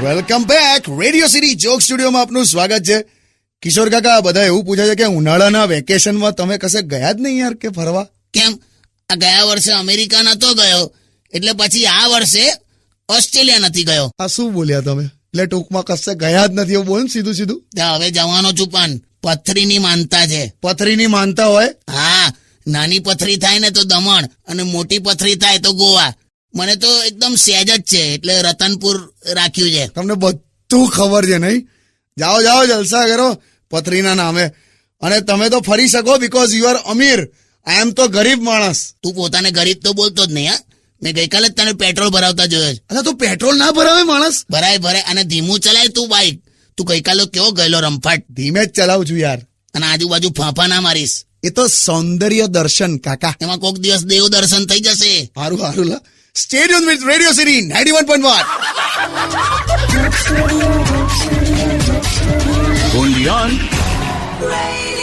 Welcome back. Radio city joke સ્ટુડિયોમાં આપનું સ્વાગત છે. કિશોર કાકા, બધા એવું પૂછે છે કે ઉનાળાના વેકેશનમાં તમે કશે ગયા જ નહીં યાર કે ફરવા? કેમ? આ ગયા વર્ષે અમેરિકા નતો ગયો એટલે પછી આ વર્ષે ઓસ્ટ્રેલિયા નથી ગયો. આ શું બોલ્યા તમે? એટલે ટૂંકમાં કશે ગયા જ નથી એવું બોલ ને સીધું સીધું. ત્યાં હવે જવાનો છું પણ પથરીની માનતા છે. પથરીની માનતા હોય? હા, નાની પથરી થાય ને તો દમણ અને મોટી પથરી થાય તો ગોવા. મને તો એકદમ સહેજ જ છે એટલે રતનપુર રાખ્યું છે. તમને બધું ખબર છે નહીં? જાઓ જાઓ, જલસા કરો પથરીના નામે. અને તમે તો ફરી શકો બીકોઝ યુ આર અમીર. આઈ એમ તો ગરીબ માણસ. તું પોતાને ગરીબ તો બોલતો જ નહીં. હા, મેં ગઈકાલે જ તને પેટ્રોલ ભરાવતા જોયો છે. અચ્છા, તું પેટ્રોલ ના ભરાવે માણસ? ભરાય અને ધીમું ચલાય તું બાઈક. તું ગઈકાલે કેવો ગયેલો રમફાટ. ધીમે જ ચલાવું છું યાર. અને આજુબાજુ ફાંફા ના મારીશ. એ તો સૌંદર્ય દર્શન કાકા. એમાં કોક દિવસ દેવ દર્શન થઈ જશે. હારું હારું લા. Stay tuned with Radio City 91.1. Only on Radio